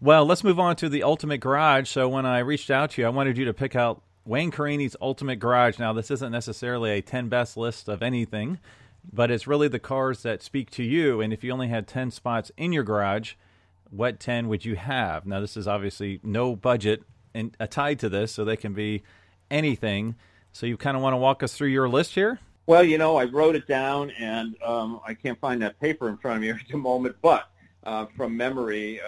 Well, let's move on to the Ultimate Garage. So when I reached out to you, I wanted you to pick out Wayne Carini's Ultimate Garage. Now, this isn't necessarily a 10 best list of anything, but it's really the cars that speak to you. And if you only had 10 spots in your garage, what 10 would you have? Now, this is obviously no budget tied to this, so they can be anything. So you kind of want to walk us through your list here? Well, I wrote it down, and I can't find that paper in front of me at the moment, but from memory,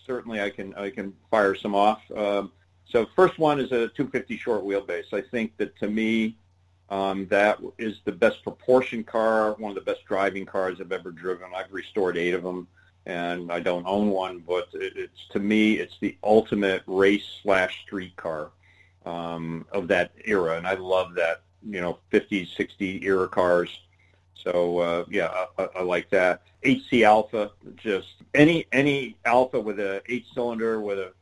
certainly I can fire some off. So first one is a 250 short wheelbase. I think that, to me, that is the best proportion car, one of the best driving cars I've ever driven. I've restored 8 of them, and I don't own one, but to me, it's the ultimate race/street car of that era, and I love that, 50s, 60s era cars. So I like that. 8C Alpha, just any Alpha with a 8-cylinder with a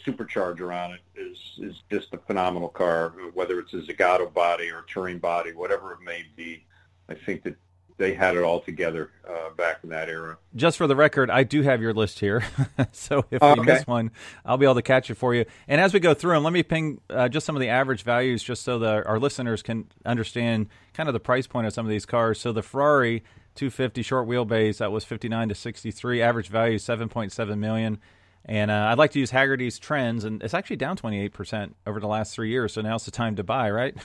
supercharger on it is just a phenomenal car. Whether it's a Zagato body or a Touring body, whatever it may be, I think that they had it all together back in that era. Just for the record, I do have your list here. So if we miss one, I'll be able to catch it for you. And as we go through them, let me ping just some of the average values just so that our listeners can understand kind of the price point of some of these cars. So the Ferrari 250 short wheelbase, that was 59 to 63. Average value, $7.7 million. And I'd like to use Haggerty's trends, and it's actually down 28% over the last 3 years, so now's the time to buy, right?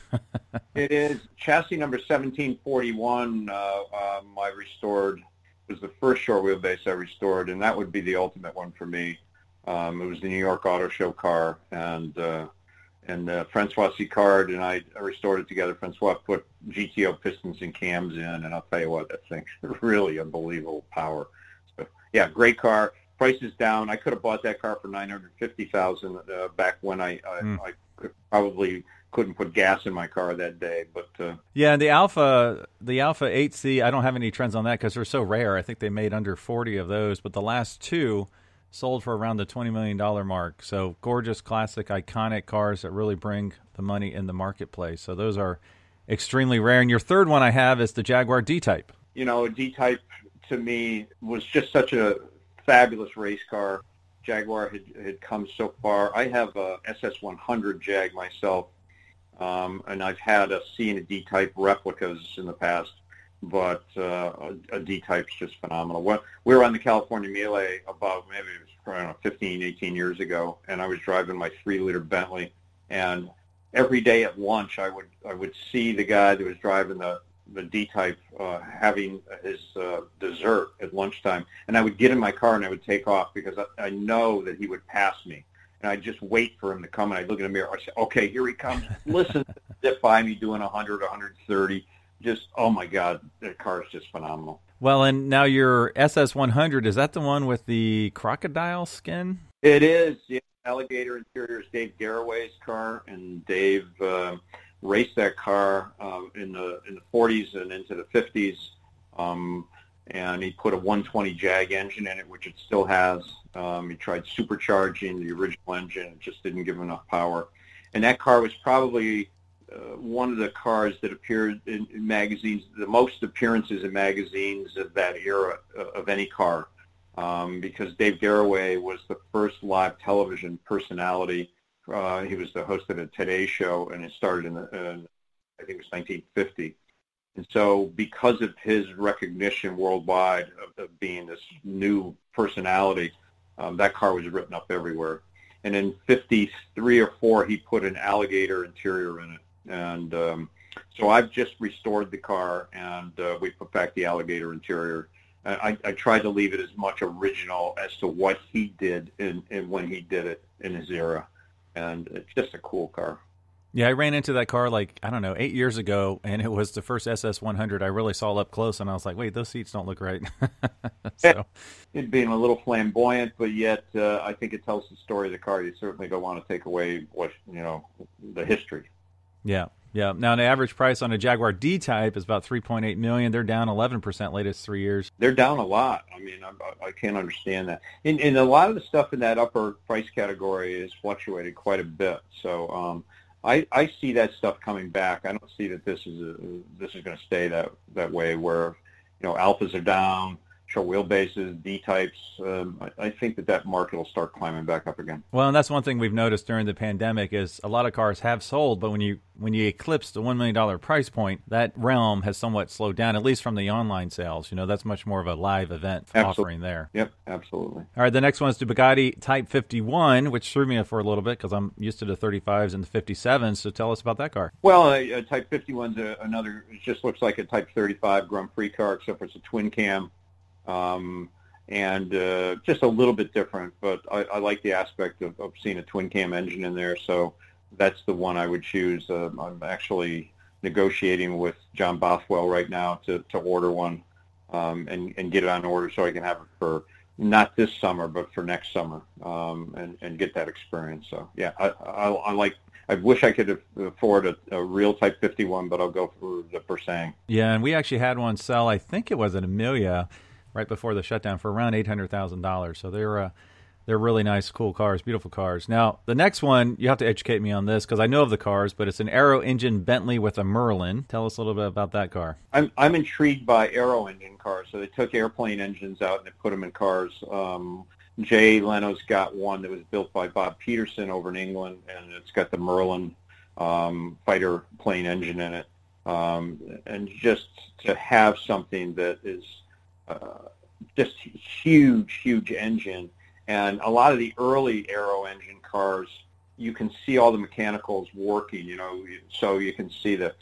It is. Chassis number 1741, I restored, was the first short wheelbase I restored, and that would be the ultimate one for me. It was the New York Auto Show car, and Francois Sicard and I restored it together. Francois put GTO pistons and cams in, and I'll tell you what, that thing's really unbelievable power. So, yeah, great car. Price is down. I could have bought that car for $950,000 back when I probably couldn't put gas in my car that day. But yeah, the Alpha 8C, I don't have any trends on that because they're so rare. I think they made under 40 of those, but the last two sold for around the $20 million mark. So gorgeous, classic, iconic cars that really bring the money in the marketplace. So those are extremely rare. And your third one I have is the Jaguar D-Type. A D-Type to me was just such a fabulous race car. Jaguar had come so far. I have a SS100 Jag myself, and I've had a C and a D-Type replicas in the past, but a D-Type's just phenomenal. We were on the California Melee about maybe it was, I don't know, 15, 18 years ago, and I was driving my 3-liter Bentley, and every day at lunch I would see the guy that was driving the D-Type having his dessert at lunchtime, and I would get in my car and I would take off because I know that he would pass me, and I'd just wait for him to come, and I'd look in the mirror. I'd say, okay, here he comes. Listen, zip by me doing 100, 130. Just, oh my God, that car is just phenomenal. Well, and now your SS100, is that the one with the crocodile skin? It is. Yeah. Alligator interior is Dave Garraway's car, and Dave raced that car in the 40s and into the 50s, and he put a 120 Jag engine in it, which it still has. He tried supercharging the original engine. It just didn't give him enough power. And that car was probably one of the cars that appeared in magazines, the most appearances in magazines of that era of any car, because Dave Garraway was the first live television personality. He was the host of the Today Show, and it started in I think it was 1950. And so because of his recognition worldwide of being this new personality, that car was written up everywhere. And in 53 or 4, he put an alligator interior in it. And so I've just restored the car, and we put back the alligator interior. I tried to leave it as much original as to what he did and when he did it in his era. And it's just a cool car. Yeah, I ran into that car 8 years ago, and it was the first SS100 I really saw up close, and I was like, wait, those seats don't look right. So it being a little flamboyant, but yet I think it tells the story of the car. You certainly don't want to take away the history. Yeah. Yeah. Now, the average price on a Jaguar D-Type is about $3.8 million. They're down 11% latest 3 years. They're down a lot. I mean, I can't understand that. And a lot of the stuff in that upper price category has fluctuated quite a bit. So I see that stuff coming back. I don't see that this is going to stay that way. Where Alphas are down, short wheelbases, D-types. I think that market will start climbing back up again. Well, and that's one thing we've noticed during the pandemic is a lot of cars have sold, but when you eclipse the $1 million price point, that realm has somewhat slowed down, at least from the online sales. That's much more of a live event offering there. Yep, absolutely. All right, the next one is the Bugatti Type 51, which threw me for a little bit because I'm used to the 35s and the 57s. So tell us about that car. Well, a Type 51's another, it just looks like a Type 35 Grand Prix car, except for it's a twin cam. And just a little bit different, but I like the aspect of seeing a twin cam engine in there, so that's the one I would choose. I'm actually negotiating with John Bothwell right now to order one and get it on order so I can have it for not this summer but for next summer and get that experience. So yeah, I wish I could afford a real Type 51, but I'll go for the Persang. Yeah, and we actually had one sell, I think it was an Amelia, right before the shutdown for around $800,000. So they're really nice, cool cars, beautiful cars. Now, the next one, you have to educate me on this because I know of the cars, but it's an Aero engine Bentley with a Merlin. Tell us a little bit about that car. I'm intrigued by Aero engine cars. So they took airplane engines out and they put them in cars. Jay Leno's got one that was built by Bob Peterson over in England, and it's got the Merlin fighter plane engine in it. And just to have something that is just huge engine, and a lot of the early Aero engine cars, you can see all the mechanicals working, so you can see the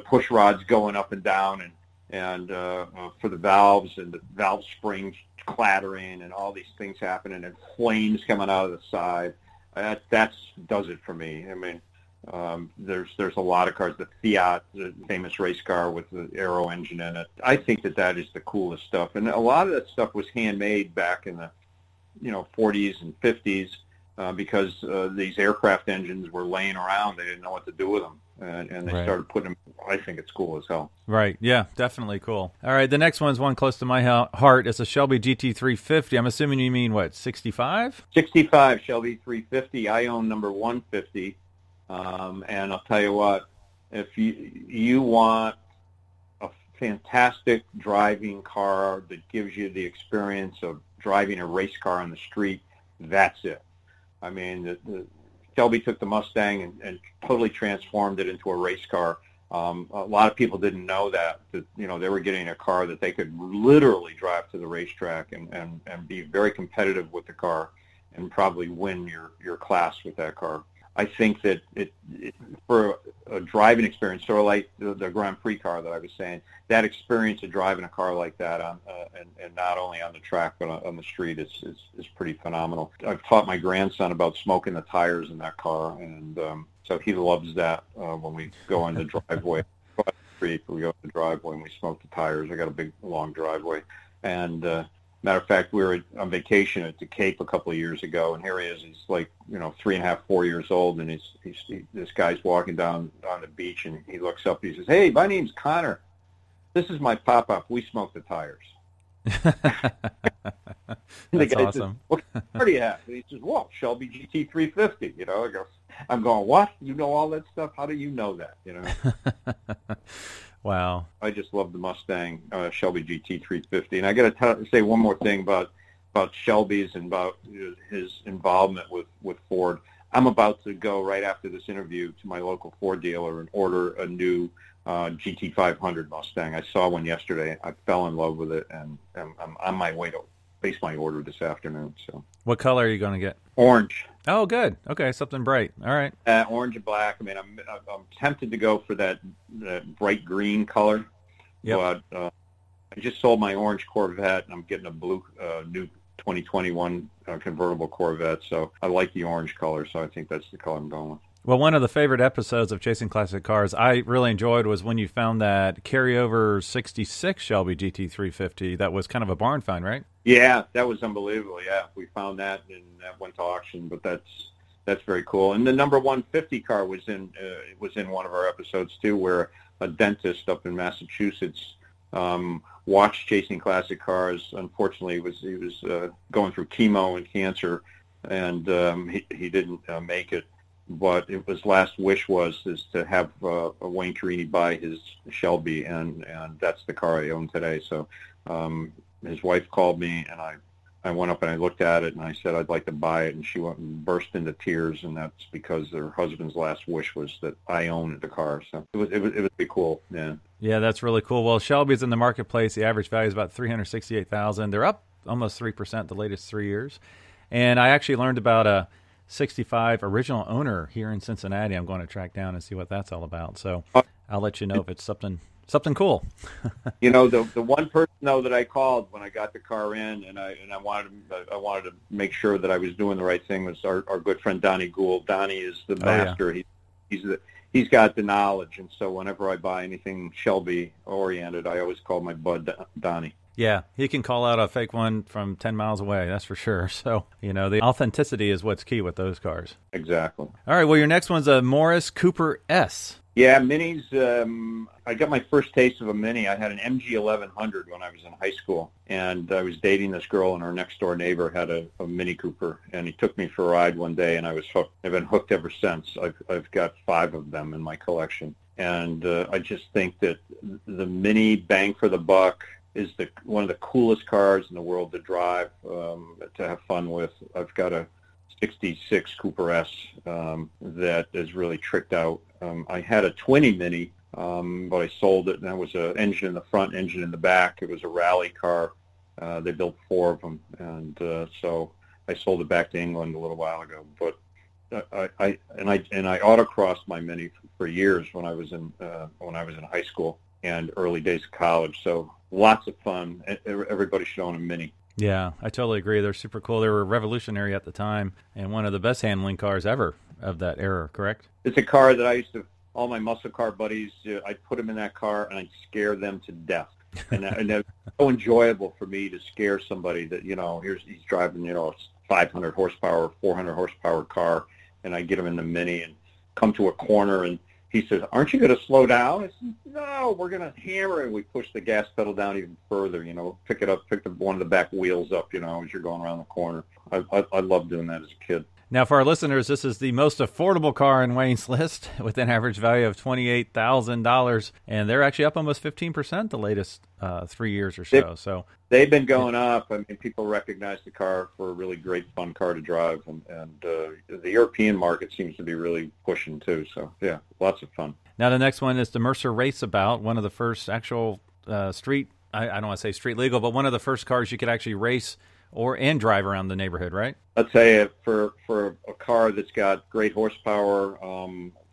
push rods going up and down, and for the valves and the valve springs clattering and all these things happening and flames coming out of the side. That does it for me. I mean, there's a lot of cars. The Fiat, the famous race car with the Aero engine in it. I think that is the coolest stuff. And a lot of that stuff was handmade back in the 40s and 50s because these aircraft engines were laying around. They didn't know what to do with them. And they started putting them. I think it's cool as hell. Right. Yeah, definitely cool. All right. The next one's one close to my heart. It's a Shelby GT350. I'm assuming you mean, what, 65? 65 Shelby 350. I own number 150. And I'll tell you what, if you want a fantastic driving car that gives you the experience of driving a race car on the street, that's it. I mean, the Shelby took the Mustang and totally transformed it into a race car. A lot of people didn't know that they were getting a car that they could literally drive to the racetrack and be very competitive with the car and probably win your class with that car. I think that it for a driving experience, sort of like the Grand Prix car that I was saying, that experience of driving a car like that and not only on the track but on the street is pretty phenomenal. I've taught my grandson about smoking the tires in that car, and so he loves that when we go on the driveway. We go on the driveway and we smoke the tires. I got a big, long driveway. And matter of fact, we were on vacation at the Cape a couple of years ago, and here he is. He's like, 3.5, 4 years old, and this guy's walking down on the beach, and he looks up. He says, "Hey, my name's Connor. This is my pop-up. We smoke the tires." That's awesome. Says, "What car do you have?" And he says, "Well, Shelby GT350." I'm going, "What? You know all that stuff? How do you know that?" Wow. I just love the Mustang, Shelby GT350. And I got to say one more thing about Shelby's and about his involvement with Ford. I'm about to go right after this interview to my local Ford dealer and order a new GT500 Mustang. I saw one yesterday. I fell in love with it, and I'm on my way to place my order this afternoon. So, what color are you going to get? Orange. Oh, good. Okay, something bright. All right. Orange and black. I mean, I'm tempted to go for that bright green color. Yep. But I just sold my orange Corvette, and I'm getting a blue new 2021 convertible Corvette. So I like the orange color, so I think that's the color I'm going with. Well, one of the favorite episodes of Chasing Classic Cars I really enjoyed was when you found that carryover 66 Shelby GT350 that was kind of a barn find, right? Yeah, that was unbelievable. Yeah, we found that and that went to auction, but that's very cool. And the number 150 car was in one of our episodes too, where a dentist up in Massachusetts watched Chasing Classic Cars. Unfortunately, he was going through chemo and cancer, and he didn't make it. But his last wish was to have Wayne Carini buy his Shelby, and that's the car I own today. So his wife called me, and I went up and I looked at it, and I said I'd like to buy it, and she went and burst into tears, and that's because her husband's last wish was that I owned the car. So it was pretty cool. Yeah. Yeah, that's really cool. Well, Shelby's in the marketplace. The average value is about $368,000. They're up almost 3% the latest 3 years. And I actually learned about a 65 original owner here in Cincinnati. I'm going to track down and see what that's all about. So I'll let you know if it's something cool. The one person though that I called when I got the car in, and I wanted to make sure that I was doing the right thing, was our good friend Donnie Gould. Donnie is the master. Yeah. He's got the knowledge, and so whenever I buy anything Shelby oriented, I always call my bud Donnie. Yeah, he can call out a fake one from 10 miles away, that's for sure. So, the authenticity is what's key with those cars. Exactly. All right, well, your next one's a Morris Cooper S. Yeah, Minis. I got my first taste of a Mini. I had an MG 1100 when I was in high school, and I was dating this girl, and our next-door neighbor had a Mini Cooper, and he took me for a ride one day, and I was hooked. I've been hooked ever since. I've got 5 of them in my collection, and I just think that the Mini bang for the buck is one of the coolest cars in the world to drive, to have fun with. I've got a 66 Cooper S that is really tricked out. I had a 20 Mini, but I sold it, and that was an engine in the front, engine in the back. It was a rally car. They built 4 of them, and so I sold it back to England a little while ago. But I autocrossed my Mini for years when I was in high school and early days of college. So lots of fun. Everybody should own a Mini. Yeah, I totally agree. They're super cool. They were revolutionary at the time and one of the best handling cars ever of that era, correct? It's a car that I used to, all my muscle car buddies, I'd put them in that car and I'd scare them to death. And it's so enjoyable for me to scare somebody that, he's driving, 500 horsepower, 400 horsepower car, and I get him in the Mini and come to a corner, and he says, "Aren't you going to slow down?" I said, "No, we're going to hammer it." We push the gas pedal down even further, pick one of the back wheels up, as you're going around the corner. I loved doing that as a kid. Now, for our listeners, this is the most affordable car in Wayne's list with an average value of $28,000, and they're actually up almost 15% the latest 3 years or so. They've been going up. I mean, people recognize the car for a really great, fun car to drive, and the European market seems to be really pushing too. So, yeah, lots of fun. Now, the next one is the Mercer Raceabout, one of the first actual street, I don't want to say street legal, but one of the first cars you could actually race and drive around the neighborhood, right? I'll tell you, for a car that's got great horsepower,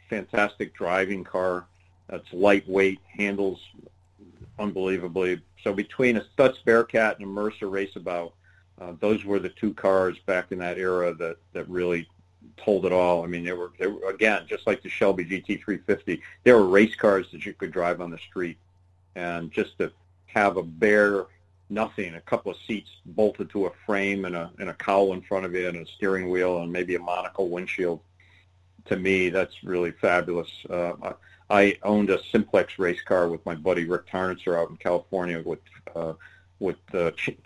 fantastic driving car, that's lightweight, handles unbelievably. So between a Stutz Bearcat and a Mercer Raceabout, those were the 2 cars back in that era that really told it all. I mean, they were again, just like the Shelby GT350, they were race cars that you could drive on the street. And just to have a bare nothing, a couple of seats bolted to a frame and a cowl in front of it and a steering wheel and maybe a monocle windshield, to me, that's really fabulous. I owned a simplex race car with my buddy Rick Tarnitzer out in California with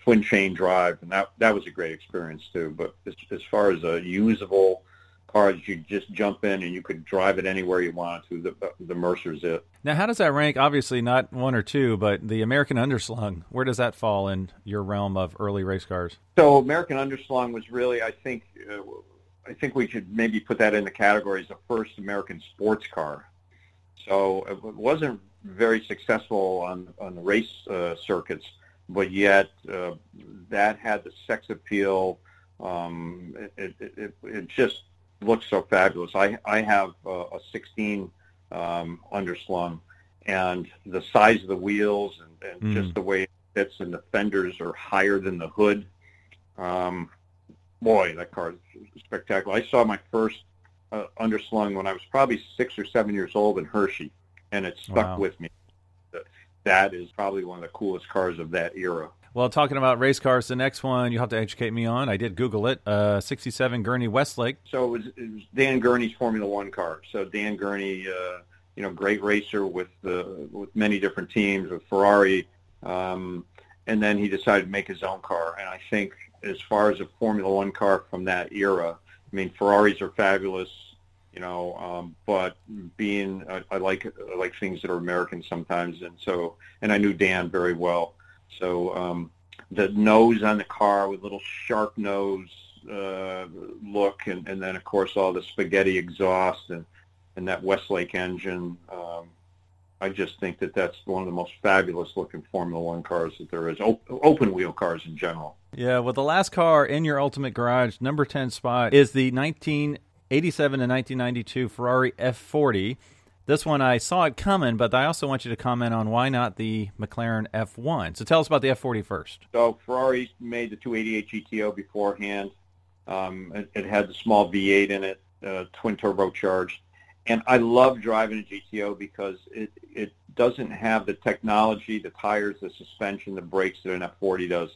twin chain drive, and that was a great experience too. But as far as a usable car that you just jump in and you could drive it anywhere you wanted to, the Mercer's it. Now, how does that rank? Obviously not 1 or 2, but the American Underslung, where does that fall in your realm of early race cars? So American Underslung was really, I think we should maybe put that in the category as the first American sports car. So it wasn't very successful on the race circuits, but yet that had the sex appeal. It just looks so fabulous. I have a 16 Underslung, and the size of the wheels and just the way it fits, and the fenders are higher than the hood. Boy, that car is spectacular. I saw my first Underslung when I was probably 6 or 7 years old in Hershey, and it stuck with me. That is probably one of the coolest cars of that era. Well, talking about race cars, the next one you have to educate me on. I did Google it. 67 Gurney Westlake. So it was Dan Gurney's Formula One car. So Dan Gurney, great racer with many different teams, with Ferrari, and then he decided to make his own car. And I think as far as a Formula One car from that era, I mean, Ferraris are fabulous, but I like things that are American sometimes, and I knew Dan very well. So the nose on the car with little sharp nose look, and then of course all the spaghetti exhaust and that Westlake engine. I just think that that's one of the most fabulous looking Formula One cars that there is, open wheel cars in general. Yeah, well, the last car in your Ultimate Garage, number 10 spot, is the 1987 to 1992 Ferrari F40. This one, I saw it coming, but I also want you to comment on why not the McLaren F1. So tell us about the F40 first. So Ferrari made the 288 GTO beforehand. It had the small V8 in it, twin turbocharged. And I love driving a GTO because it doesn't have the technology, the tires, the suspension, the brakes that an F40 does,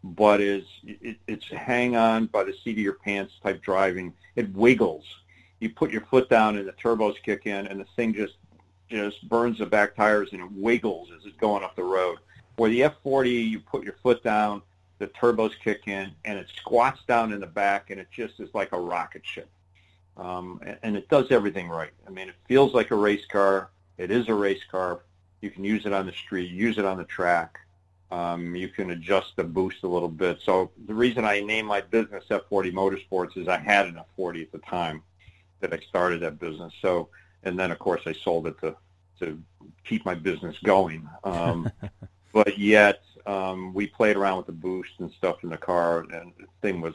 but it's hang on by the seat of your pants type driving. It wiggles. You put your foot down and the turbos kick in, and the thing just burns the back tires and it wiggles as it's going up the road. Where the F40, you put your foot down, the turbos kick in, and it squats down in the back, and it just is like a rocket ship. And it does everything right. I mean, it feels like a race car. It is a race car. You can use it on the street, use it on the track. You can adjust the boost a little bit. So the reason I named my business F40 Motorsports is I had an F40 at the time that I started that business. So, and then of course I sold it to keep my business going. But yet we played around with the boost and stuff in the car, and the thing was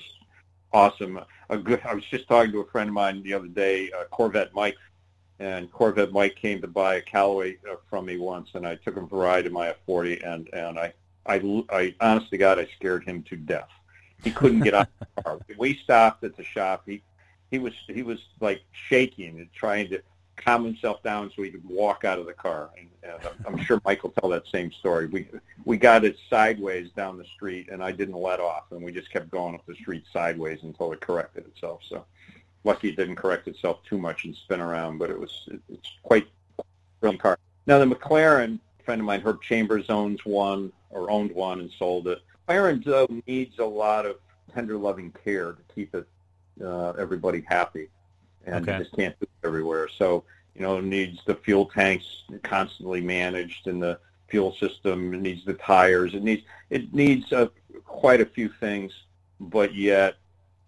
awesome. I was just talking to a friend of mine the other day, Corvette Mike, and Corvette Mike came to buy a Callaway from me once, and I took him for a ride in my F40, and I honest to God, I scared him to death. He couldn't get out of the car. We stopped at the shop. He was like shaking and trying to calm himself down so he could walk out of the car. And I'm sure Mike will tell that same story. We got it sideways down the street, and I didn't let off, and we just kept going up the street sideways until it corrected itself. So lucky it didn't correct itself too much and spin around, but it's quite a thrilling car. Now the McLaren, a friend of mine, Herb Chambers, owned one and sold it. McLaren, though, needs a lot of tender loving care to keep it everybody happy, and you just can't do it everywhere. So, it needs the fuel tanks constantly managed, and the fuel system. It needs the tires. It needs quite a few things. But yet,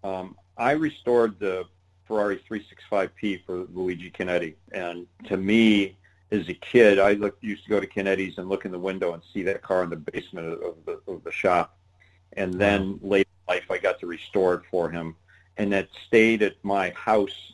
I restored the Ferrari 365P for Luigi Chinetti, and to me, as a kid, I used to go to Chinetti's and look in the window and see that car in the basement of the shop. And then later in life, I got to restore it for him. And that stayed at my house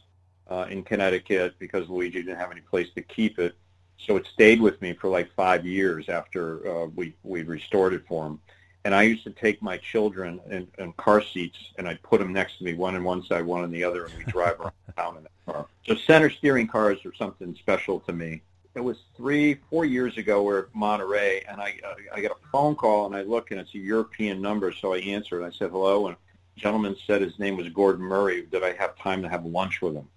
in Connecticut because Luigi didn't have any place to keep it. So it stayed with me for like 5 years after we restored it for him. And I used to take my children in car seats, and I'd put them next to me, one on one side, one on the other, and we'd drive around town in that car. So center steering cars are something special to me. It was 3-4 years ago we're at Monterey, and I got a phone call, and I look, and it's a European number, so I answered. I said, hello, and the gentleman said his name was Gordon Murray. Did I have time to have lunch with him?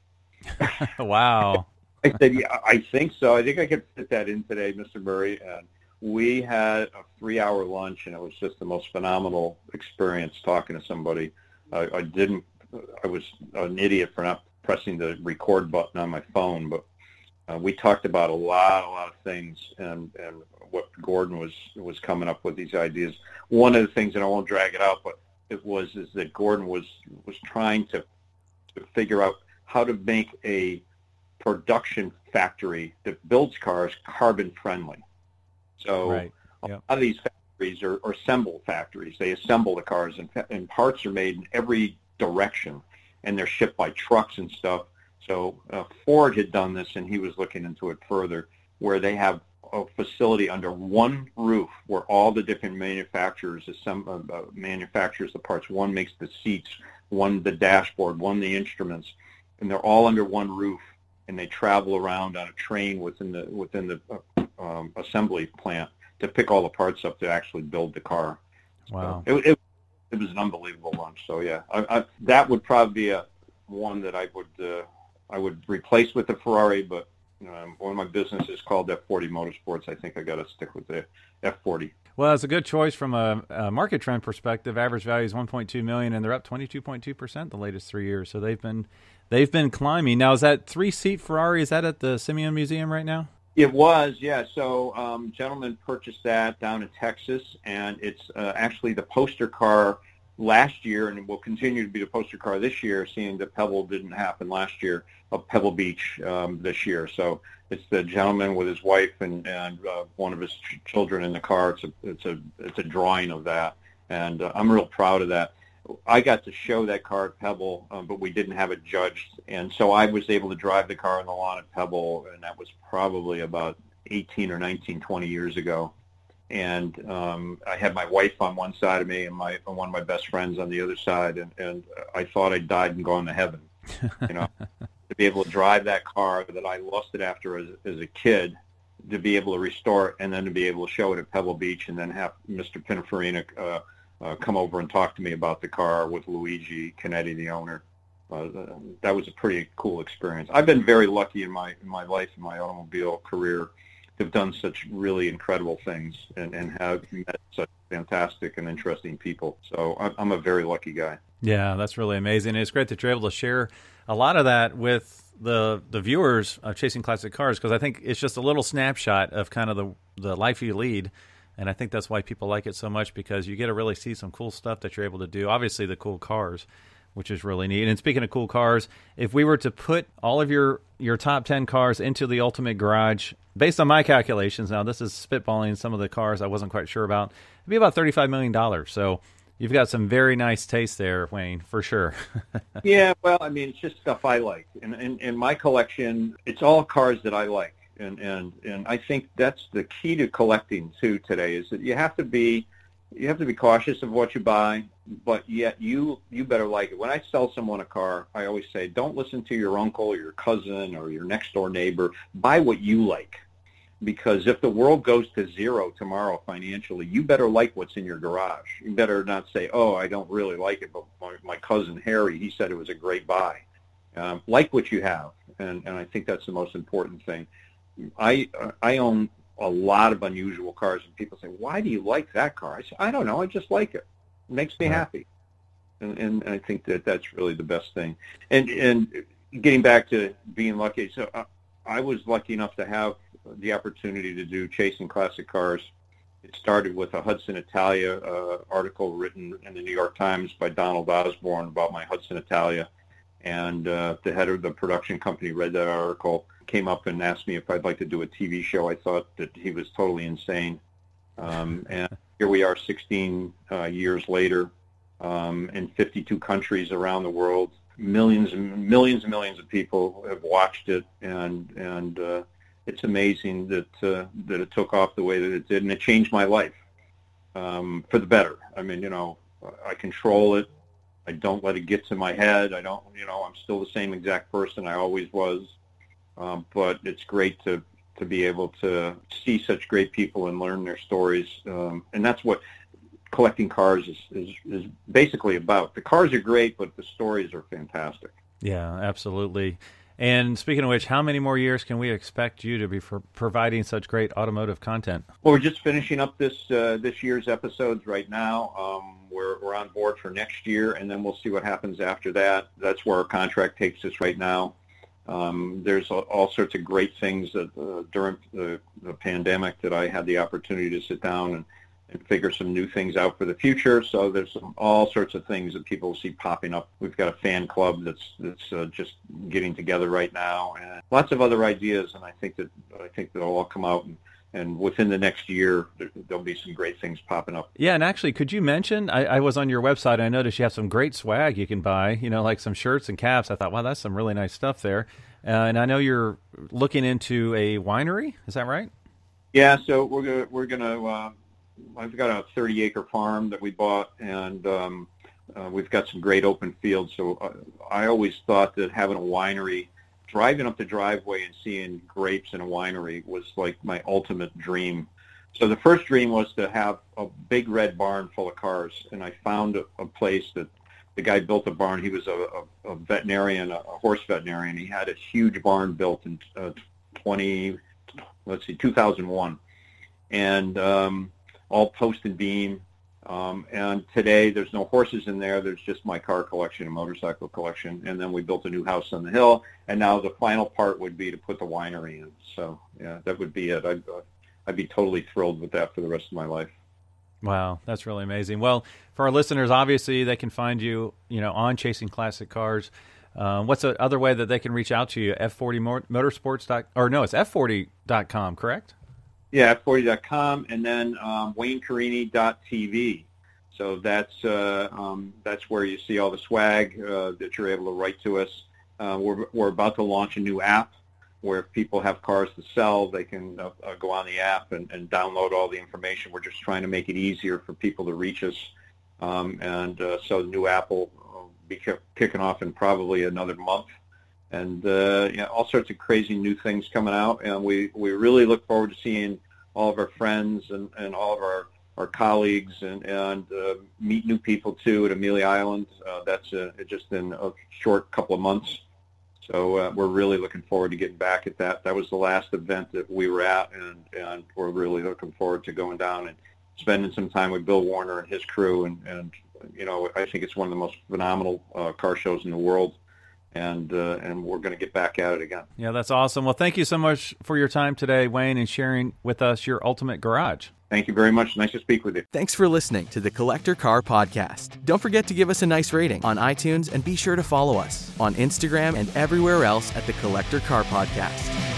Wow. I said, yeah, I think so. I think I could fit that in today, Mr. Murray. And we had a 3-hour lunch, and it was just the most phenomenal experience talking to somebody. I was an idiot for not pressing the record button on my phone, but we talked about a lot of things, and what Gordon was coming up with these ideas. One of the things, and I won't drag it out, but is that Gordon was trying to figure out how to make a production factory that builds cars carbon friendly. So a lot of these factories are assemble factories. They assemble the cars, and parts are made in every direction, and they're shipped by trucks and stuff. So Ford had done this, and he was looking into it further, where they have a facility under one roof where all the different manufacturers manufactures the parts. One makes the seats, one the dashboard, one the instruments, and they're all under one roof, and they travel around on a train within the assembly plant to pick all the parts up to actually build the car. Wow. So it was an unbelievable lunch. So yeah, that would probably be one that I would replace with the Ferrari, but one of my businesses called F40 Motorsports. I think I got to stick with the F40. Well, it's a good choice from a market trend perspective. Average value is $1.2 million, and they're up 22.2% the latest 3 years. So they've been climbing. Now, is that 3-seat Ferrari? Is that at the Simeon Museum right now? It was, yeah. So, gentleman purchased that down in Texas, and it's actually the poster car last year, and will continue to be the poster car this year, seeing that Pebble didn't happen last year, of Pebble Beach this year. So it's the gentleman with his wife and one of his children in the car. It's a drawing of that, and I'm real proud of that. I got to show that car at Pebble, but we didn't have it judged, and so I was able to drive the car on the lawn at Pebble, and that was probably about 18 or 19, 20 years ago. And I had my wife on one side of me and one of my best friends on the other side, and I thought I'd died and gone to heaven, you know, to be able to drive that car that I lusted after as a kid, to be able to restore it, and then to be able to show it at Pebble Beach, and then have Mr. Pininfarina come over and talk to me about the car with Luigi Canetti, the owner. That was a pretty cool experience. I've been very lucky in my life, in my automobile career, to have done such really incredible things and have met such fantastic and interesting people. So I'm a very lucky guy. Yeah, that's really amazing. It's great that you're able to share a lot of that with the viewers of Chasing Classic Cars, because I think it's just a little snapshot of kind of the life you lead. And I think that's why people like it so much, because you get to really see some cool stuff that you're able to do. Obviously, the cool cars, which is really neat. And speaking of cool cars, if we were to put all of your top 10 cars into the Ultimate Garage, based on my calculations, now this is spitballing some of the cars I wasn't quite sure about, it'd be about $35 million. So you've got some very nice taste there, Wayne, for sure. Yeah, well, I mean, it's just stuff I like. And in my collection, it's all cars that I like. And I think that's the key to collecting too today, is that you have to be cautious of what you buy, but yet you better like it. When I sell someone a car, I always say, don't listen to your uncle or your cousin or your next door neighbor. Buy what you like, because if the world goes to zero tomorrow financially, you better like what's in your garage. You better not say, oh, I don't really like it, but my cousin Harry, he said it was a great buy. Like what you have, and I think that's the most important thing. I own a lot of unusual cars, and people say, why do you like that car? I say, I don't know, I just like it. It makes me happy. And I think that's really the best thing. And getting back to being lucky, so I was lucky enough to have the opportunity to do Chasing Classic Cars. It started with a Hudson Italia article written in the New York Times by Donald Osborne about my Hudson Italia. And the head of the production company read that article, came up and asked me if I'd like to do a TV show. I thought that he was totally insane. And here we are 16 years later, in 52 countries around the world. Millions and millions and millions of people have watched it, and it's amazing that it took off the way that it did, and it changed my life for the better. I mean, you know, I control it. I don't let it get to my head. I don't, you know, I'm still the same exact person I always was. But it's great to be able to see such great people and learn their stories. And that's what collecting cars is basically about. The cars are great, but the stories are fantastic. Yeah, absolutely. And speaking of which, how many more years can we expect you to be providing such great automotive content? Well, we're just finishing up this year's episodes right now. We're on board for next year, and then we'll see what happens after that. That's where our contract takes us right now. There's all sorts of great things that during the pandemic that I had the opportunity to sit down and figure some new things out for the future. So there's all sorts of things that people see popping up. We've got a fan club that's just getting together right now, and lots of other ideas. And I think they'll all come out, and within the next year, there'll be some great things popping up. Yeah, and actually, could you mention, I was on your website, I noticed you have some great swag you can buy, you know, like some shirts and caps. I thought, wow, that's some really nice stuff there. And I know you're looking into a winery. Is that right? Yeah, so we're gonna I've got a 30-acre farm that we bought, and we've got some great open fields. So I always thought that having a winery, driving up the driveway and seeing grapes in a winery was like my ultimate dream. So the first dream was to have a big red barn full of cars, and I found a place that the guy built a barn. He was a veterinarian, a horse veterinarian. He had a huge barn built in 2001, and all post and beam. And today there's no horses in there. There's just my car collection and motorcycle collection. And then we built a new house on the hill. And now the final part would be to put the winery in. So yeah, that would be it. I'd be totally thrilled with that for the rest of my life. Wow, that's really amazing. Well, for our listeners, obviously they can find you, on Chasing Classic Cars. What's the other way that they can reach out to you? F40motorsports. It's F40.com, correct? Yeah, F40.com, and then WayneCarini.tv. So that's where you see all the swag that you're able to write to us. We're about to launch a new app where if people have cars to sell, they can go on the app and download all the information. We're just trying to make it easier for people to reach us. So the new app will be kicking off in probably another month. And all sorts of crazy new things coming out. And we really look forward to seeing all of our friends and all of our colleagues and meet new people, too, at Amelia Island. That's just in a short couple of months. So we're really looking forward to getting back at that. That was the last event that we were at, and we're really looking forward to going down and spending some time with Bill Warner and his crew. And I think it's one of the most phenomenal car shows in the world, and we're going to get back at it again. Yeah, that's awesome. Well, thank you so much for your time today, Wayne, and sharing with us your ultimate garage. Thank you very much. Nice to speak with you. Thanks for listening to the Collector Car Podcast. Don't forget to give us a nice rating on iTunes and be sure to follow us on Instagram and everywhere else at the Collector Car Podcast.